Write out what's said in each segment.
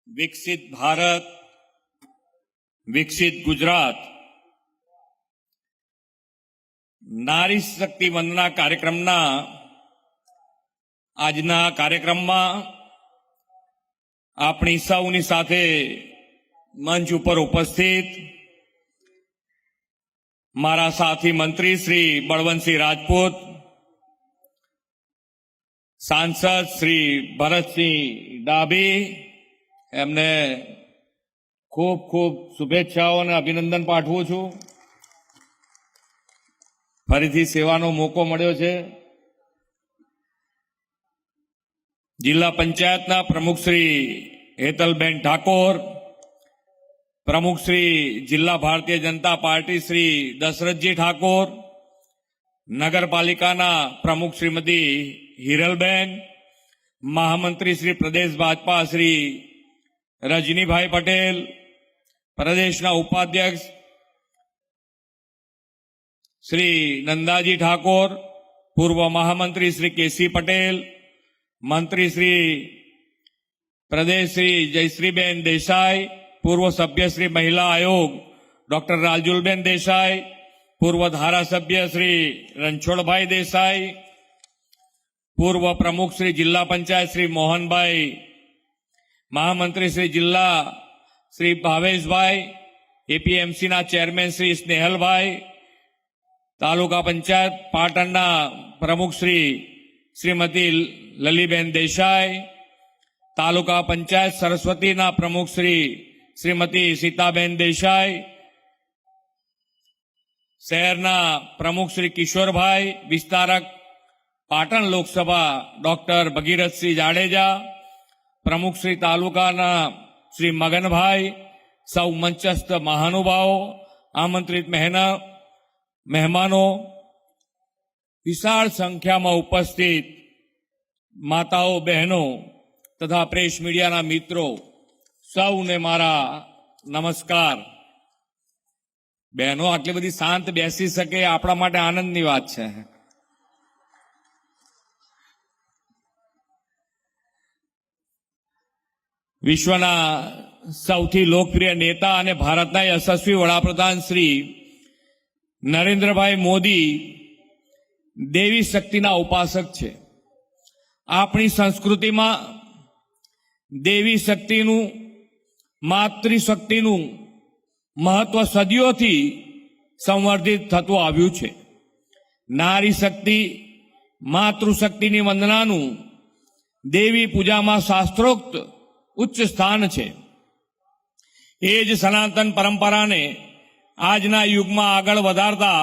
વિકસિત ભારત, વિકસિત ગુજરાત નારી શક્તિ વંદના કાર્યક્રમના આજના કાર્યક્રમમાં આપણી સૌની સાથે મંચ ઉપર ઉપસ્થિત મારા સાથી મંત્રી શ્રી બળવંતસિંહ રાજપૂત, સાંસદ શ્રી ભરતસિંહ ડાભી, એમને ખૂબ ખૂબ શુભેચ્છાઓ અને અભિનંદન પાઠવું છું. ફરીથી સેવાનો મોકો મળ્યો છે. જિલ્લા પંચાયતના પ્રમુખ શ્રી હેતલબેન ઠાકોર, પ્રમુખ શ્રી જિલ્લા ભારતીય જનતા પાર્ટી શ્રી દશરથજી ઠાકોર, નગરપાલિકાના પ્રમુખ શ્રીમતી હિરલબેન, મહામંત્રી શ્રી પ્રદેશ ભાજપા શ્રી રજનીભાઈ પટેલ, પ્રદેશના ઉપાધ્યક્ષ શ્રી નંદાજી ઠાકોર, પૂર્વ મહામંત્રી શ્રી કેસી પટેલ, મંત્રી શ્રી પ્રદેશ શ્રી જયશ્રીબેન દેસાઈ, પૂર્વ સભ્ય શ્રી મહિલા આયોગ ડોક્ટર રાજુલબેન દેસાઈ, પૂર્વ ધારાસભ્ય શ્રી રણછોડભાઈ દેસાઈ, પૂર્વ પ્રમુખ શ્રી જિલ્લા પંચાયત શ્રી મોહનભાઈ, મહામંત્રી શ્રી જિલ્લા શ્રી ભાવેશભાઈ, એપીએમસીના ચેરમેન શ્રી સ્નેહલભાઈ, તાલુકા પંચાયત પાટણના પ્રમુખ શ્રીમતી લલીબેન દેસાઈ, તાલુકા પંચાયત સરસ્વતીના પ્રમુખ શ્રીમતી સીતાબેન દેસાઈ, શહેરના પ્રમુખ શ્રી કિશોરભાઈ, વિસ્તારક પાટણ લોકસભા ડોક્ટર ભગીરથસિંહ જાડેજા, પ્રમુખ શ્રી તાલુકાના શ્રી મગનભાઈ, સૌ મંચસ્થ મહાનુભાવો, આમંત્રિત મહેમાનો, વિશાળ સંખ્યામાં ઉપસ્થિત માતાઓ, બહેનો તથા પ્રેસ મીડિયાના મિત્રો, સૌને મારા નમસ્કાર. બહેનો આટલી બધી શાંત બેસી શકે આપણા માટે આનંદની વાત છે. વિશ્વના સૌથી લોકપ્રિય નેતા અને ભારતના યશસ્વી વડાપ્રધાન શ્રી નરેન્દ્રભાઈ મોદી દેવી શક્તિના ઉપાસક છે. આપણી સંસ્કૃતિમાં દેવી શક્તિનું, માતૃશક્તિનું મહત્વ સદીઓથી સંવર્ધિત થતું આવ્યું છે. નારી શક્તિ, માતૃશક્તિની વંદનાનું દેવી પૂજામાં શાસ્ત્રોક્ત ઉચ્ચ સ્થાન છે. એ જ સનાતન પરંપરાને આજના યુગમાં આગળ વધારતા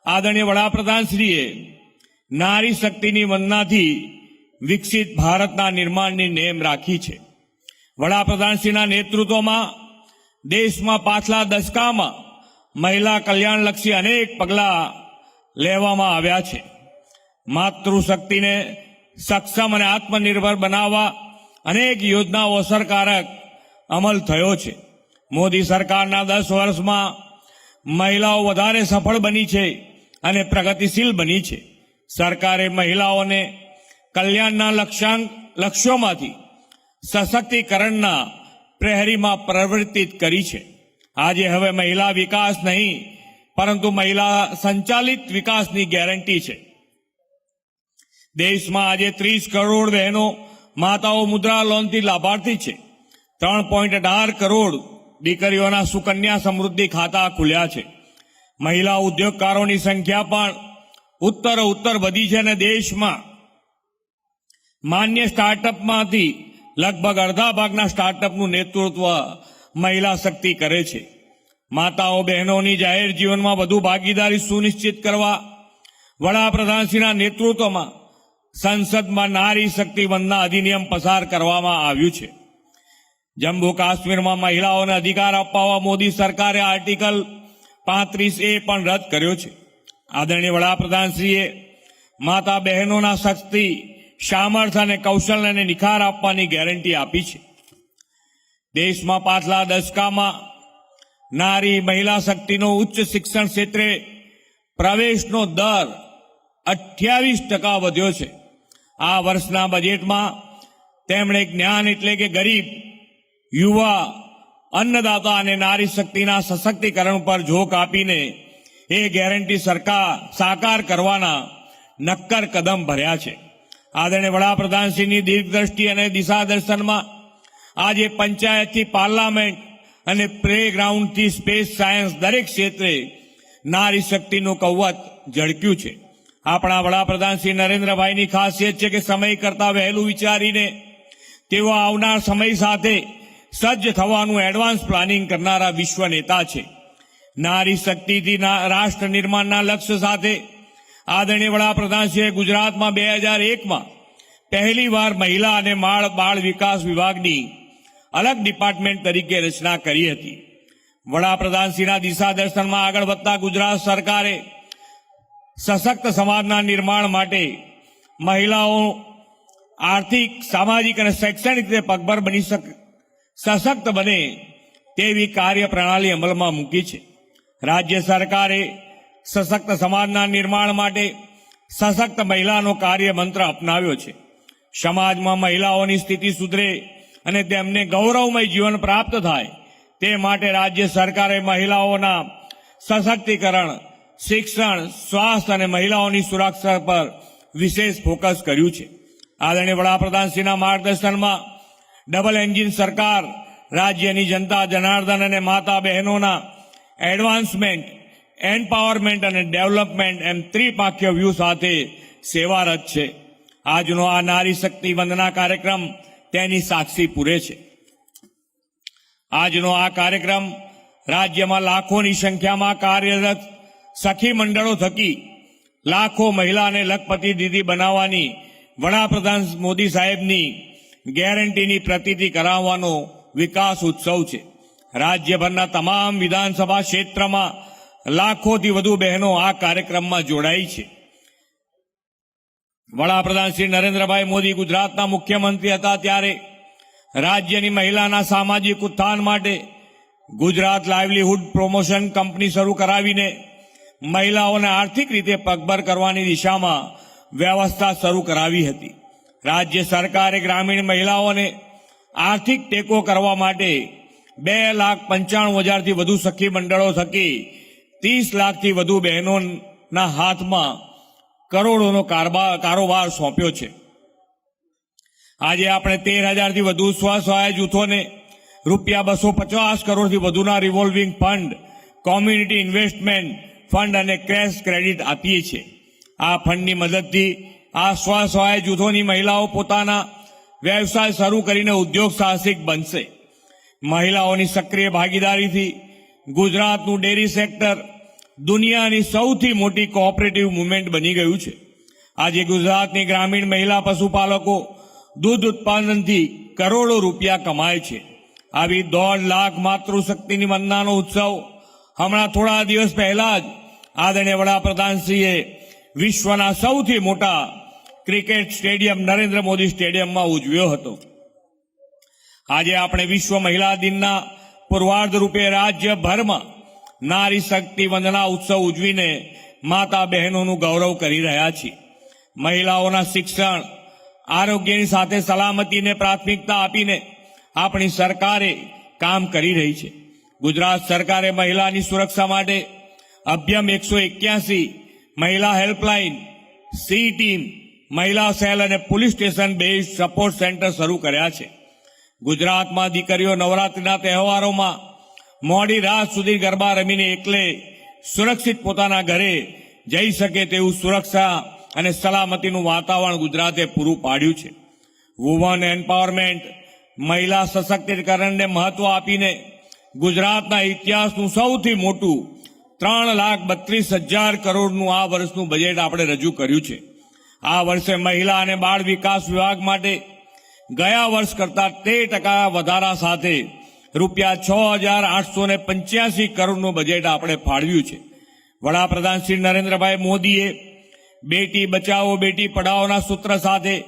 આદરણીય વડાપ્રધાનશ્રીએ નારી શક્તિની વંદનાથી વિકસિત ભારતના નિર્માણની નેમ રાખી છે. વડાપ્રધાનશ્રીના નેતૃત્વમાં દેશમાં પાછલા દશકામાં મહિલા કલ્યાણલક્ષી અનેક પગલાં લેવામાં આવ્યા છે. માતૃશક્તિને સક્ષમ અને આત્મનિર્ભર બનાવવા અનેક યોજનાઓ અસરકારક અમલ થયો છે. મોદી સરકારના 10 વર્ષમાં મહિલાઓ વધારે સફળ બની છે અને પ્રગતિશીલ બની છે. સરકારે મહિલાઓને કલ્યાણના લક્ષ્યોમાંથી સશક્તિકરણના પ્રહરીમાં પ્રવર્તિત કરી છે. આજે હવે મહિલા વિકાસ નહીં, પરંતુ મહિલા સંચાલિત વિકાસની ગેરંટી છે. દેશમાં આજે 30 કરોડ બહેનો માતાઓ મુદ્રા લોનથી લાભાર્થી છે. 3.18 કરોડ દીકરીઓના સુકન્યા સમૃદ્ધિ ખાતા ખુલ્યા છે. મહિલા ઉદ્યોગકારોની સંખ્યા પણ ઉત્તર વધી છે અને દેશમાં માન્ય સ્ટાર્ટઅપમાંથી લગભગ અડધા ભાગના સ્ટાર્ટઅપનું નેતૃત્વ મહિલા શક્તિ કરે છે. માતાઓ બહેનોની જાહેર જીવનમાં વધુ ભાગીદારી સુનિશ્ચિત કરવા વડાપ્રધાનશ્રીના નેતૃત્વમાં સંસદમાં નારી શક્તિ વંદના અધિનિયમ પસાર કરવામાં આવ્યું છે. જમ્મુ કાશ્મીરમાં મહિલાઓને અધિકાર અપાવવા મોદી સરકારે આર્ટિકલ 35A પણ રદ કર્યો છે. આદરણીય વડાપ્રધાનશ્રીએ માતા બહેનોના શક્તિ, સામર્થ્ય અને કૌશલ્યને નિખાર આપવાની ગેરંટી આપી છે. દેશમાં પાછલા દશકામાં નારી મહિલા શક્તિનો ઉચ્ચ શિક્ષણ ક્ષેત્રે પ્રવેશનો દર 28% વધ્યો છે. આ વર્ષના બજેટમાં તેમણે જ્ઞાન એટલે કે ગરીબ યુવા, અન્નદાતા અને નારી શક્તિના સશક્તિકરણ પર ઝોક આપીને એ ગેરંટી સાકાર કરવાના નક્કર કદમ ભર્યા છે. આદરણીય વડાપ્રધાનશ્રીની દીર્ઘદ્રષ્ટિ અને દિશા દર્શનમાં આજે પંચાયતથી પાર્લામેન્ટ અને પ્લે ગ્રાઉન્ડથી સ્પેસ સાયન્સ દરેક ક્ષેત્રે નારી શક્તિનું કવચ ઝળક્યું છે. આપણા વડાપ્રધાન શ્રી નરેન્દ્રભાઈની ખાસિયત છે કે સમય કરતા વહેલું વિચારીને તેઓ આવનાર સમય સાથે સજ્જ થવાનું એડવાન્સ પ્લાનિંગ કરનારા વિશ્વ નેતા છે. નારી શક્તિથી રાષ્ટ્ર નિર્માણના લક્ષ્ય સાથે આદરણીય વડાપ્રધાનશ્રીએ ગુજરાતમાં 2001માં પહેલીવાર મહિલા અને બાળ વિકાસ વિભાગની અલગ ડિપાર્ટમેન્ટ તરીકે રચના કરી હતી. વડાપ્રધાનશ્રીના દિશા દર્શનમાં આગળ વધતા ગુજરાત સરકારે સશક્ત સમાજના નિર્માણ માટે મહિલાઓ આર્થિક, સામાજિક અને શૈક્ષણિક રીતે પગભર બની સશક્ત બને તેવી કાર્યપ્રણાલી અમલમાં મૂકી છે. રાજ્ય સરકારે સશક્ત સમાજના નિર્માણ માટે સશક્ત મહિલાનો કાર્ય મંત્ર અપનાવ્યો છે. સમાજમાં મહિલાઓની સ્થિતિ સુધરે અને તેમને ગૌરવમય જીવન પ્રાપ્ત થાય તે માટે રાજ્ય સરકારે મહિલાઓના સશક્તિકરણ, શિક્ષણ, સ્વાસ્થ્ય અને મહિલાઓની સુરક્ષા પર વિશેષ ફોકસ કર્યું છે. આદરણીય વડાપ્રધાનશ્રીના માર્ગદર્શનમાં ડબલ એન્જિન સરકાર રાજ્યની જનતા જનાર્દન અને માતા બહેનોના એડવાન્સમેન્ટ, એમ્પાવરમેન્ટ અને ડેવલપમેન્ટ એમ ત્રિપાખ્ય વ્યૂહ સાથે સેવારત છે. આજનો આ નારી શક્તિ વંદના કાર્યક્રમ તેની સાક્ષી પૂરે છે. આજનો આ કાર્યક્રમ રાજ્યમાં લાખોની સંખ્યામાં કાર્યરત સખી મંડળો થકી લાખો મહિલાને લખપતિ દીદી બનાવવાની વડાપ્રધાન મોદી સાહેબની ગેરંટીની પ્રતીતિ કરાવવાનો વિકાસ ઉત્સવ છે. રાજ્યભરના તમામ વિધાનસભા ક્ષેત્રમાં લાખોથી વધુ બહેનો આ કાર્યક્રમમાં જોડાઈ છે. વડાપ્રધાન શ્રી નરેન્દ્રભાઈ મોદી ગુજરાતના મુખ્યમંત્રી હતા ત્યારે રાજ્યની મહિલાના સામાજિક ઉત્થાન માટે ગુજરાત લાઇવલીહુડ પ્રોમોશન કંપની શરૂ કરાવીને મહિલાઓને આર્થિક રીતે પગભર કરવાની દિશામાં વ્યવસ્થા શરૂ કરાવી હતી. રાજ્ય સરકારે ગ્રામીણ મહિલાઓને આર્થિક ટેકો કરવા માટે 2,95,000થી વધુ સખી મંડળો થકી 30 લાખથી વધુ બહેનોના હાથમાં કરોડોનો કારોબાર સોંપ્યો છે. આજે આપણે 13,000થી વધુ સ્વસહાય જૂથોને ₹250 કરોડથી વધુના revolving fund, community investment fund અને કેશ ક્રેડિટ આપીએ છીએ. આ ફંડની મદદથી આ સ્વસહાય જૂથોની મહિલાઓ પોતાના વ્યવસાય શરૂ કરીને ઉદ્યોગ સાહસિક બનશે. મહિલાઓની સક્રિય ભાગીદારીથી ગુજરાતનું ડેરી સેક્ટર દુનિયાની સૌથી મોટી કોઓપરેટિવ મુવમેન્ટ બની ગયું છે. આજે ગુજરાતની ગ્રામીણ મહિલા પશુપાલકો દૂધ ઉત્પાદનથી કરોડો રૂપિયા કમાય છે. આવી 1.5 લાખ માતૃશક્તિની વંદનાનો ઉત્સવ હમણાં થોડા દિવસ પહેલા જ આદરણીય વડાપ્રધાનશ્રીએ વિશ્વના સૌથી મોટા ક્રિકેટ સ્ટેડિયમ નરેન્દ્ર મોદી સ્ટેડિયમમાં ઉજવ્યો હતો. આજે આપણે વિશ્વ મહિલા દિનના પૂર્વાર્ધ રૂપે રાજ્યભરમાં નારી શક્તિ વંદના ઉત્સવ ઉજવીને માતા બહેનોનું ગૌરવ કરી રહ્યા છીએ. મહિલાઓના શિક્ષણ, આરોગ્યની સાથે સલામતીને પ્રાથમિકતા આપીને આપણી સરકારે કામ કરી રહી છે. ગુજરાત સરકારે મહિલાની સુરક્ષા માટે અભ્યમ 181, મહિલા હેલ્પલાઇન, સી ટીમ, મહિલા સેલ અને police station base support centre શરૂ કર્યા છે. ગુજરાતમાં દીકરીઓ નવરાત્રિના તહેવારોમાં મોડી રાત સુધી ગરબા રમીને એકલે સુરક્ષિત પોતાના ઘરે જઈ શકે તેવું સુરક્ષા અને સલામતીનું વાતાવરણ ગુજરાતે પૂરું પાડ્યું છે. વુમન એમ્પાવરમેન્ટ, મહિલા સશક્તિકરણને મહત્વ આપીને ગુજરાતના ઇતિહાસનું સૌથી મોટું 3,32,000 કરોડનું આ વર્ષનું બજેટ આપણે રજૂ કર્યું છે. આ વર્ષે મહિલા અને બાળ વિકાસ વિભાગ માટે ગયા વર્ષ કરતા 13% વધારા સાથે ₹6,885 કરોડનું બજેટ આપણે ફાળવ્યું છે. વડાપ્રધાન શ્રી નરેન્દ્રભાઈ મોદીએ બેટી બચાવો બેટી પઢાઓના સૂત્ર સાથે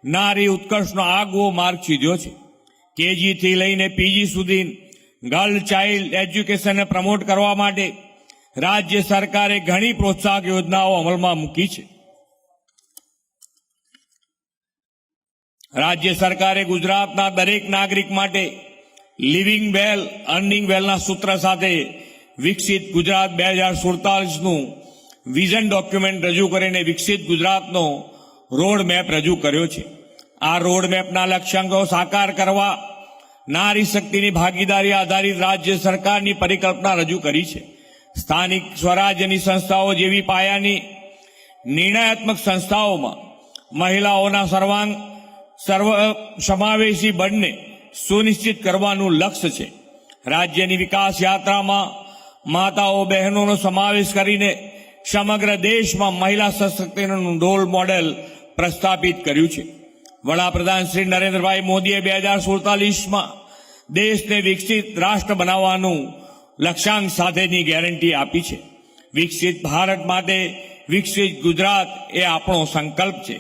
નારી ઉત્કર્ષનો આગવો માર્ગ ચીધ્યો છે. કેજીથી લઈને પીજી સુધી ગર્લ ચાઇલ્ડ એજ્યુકેશનને પ્રમોટ કરવા માટે રાજ્ય સરકારે ઘણી પ્રોત્સાહક યોજનાઓ અમલમાં મૂકી છે. રાજ્ય સરકારે ગુજરાતના દરેક નાગરિક માટે લિવિંગ વેલ અર્નિંગ વેલના સૂત્ર સાથે વિકસિત ગુજરાત 2047નું વિઝન ડોક્યુમેન્ટ રજૂ કરીને વિકસિત ગુજરાતનો રોડ મેપ રજૂ કર્યો છે. આ રોડ મેપના લક્ષ્યાંકો સાકાર કરવા નારી શક્તિની ભાગીદારી આધારિત રાજ્ય સરકારની પરિકલ્પના રજૂ કરી છે. સ્થાનિક સ્વરાજ્યની સંસ્થાઓ જેવી પાયાની નિર્ણયાત્મક સંસ્થાઓમાં મહિલાઓના સર્વ સમાવેશી બળને સુનિશ્ચિત કરવાનું લક્ષ્ય છે. રાજ્યની વિકાસ યાત્રામાં માતાઓ બહેનોનો સમાવેશ કરીને સમગ્ર દેશમાં મહિલા સશક્તિકરણનું રોલ મોડેલ પ્રસ્થાપિત કર્યું છે. વડાપ્રધાન શ્રી નરેન્દ્રભાઈ મોદીએ 2047માં દેશને વિકસિત રાષ્ટ્ર બનાવવાનું લક્ષ્યાંક સાથેની ગેરંટી આપી છે. વિકસિત ભારત માટે વિકસિત ગુજરાત એ આપણો સંકલ્પ છે.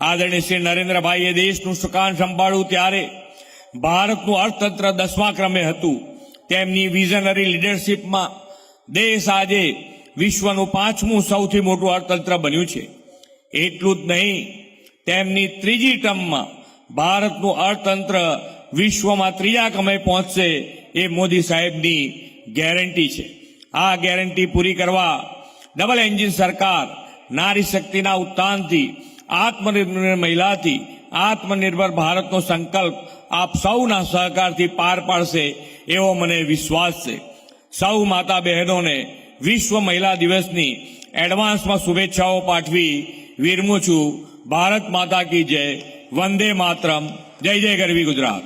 આદરણીય શ્રી નરેન્દ્રભાઈએ દેશનું સુકાન સંભાળ્યું ત્યારે ભારતનું અર્થતંત્ર 10મા ક્રમે હતું. તેમની વિઝનરી લીડરશીપમાં દેશ આજે વિશ્વનું 5મું સૌથી મોટું અર્થતંત્ર બન્યું છે. એટલું જ નહીં, તેમની ત્રીજી ટર્મમાં ભારતનું અર્થતંત્ર વિશ્વમાં 3જા ક્રમે પહોંચશે એ મોદી સાહેબની ગેરંટી છે. આ ગેરંટી પૂરી કરવા ડબલ એન્જિન સરકાર નારી શક્તિના ઉત્થાનથી, આત્મનિર્ભર મહિલાથી આત્મનિર્ભર ભારતનો સંકલ્પ આપ સૌના સહકારથી પાર પાડશે એવો મને વિશ્વાસ છે. સૌ માતા બહેનોને વિશ્વ મહિલા દિવસની એડવાન્સમાં શુભેચ્છાઓ પાઠવી વિરમું છું. ભારત માતા કી જય. વંદે માતરમ. જય જય ગરવી ગુજરાત.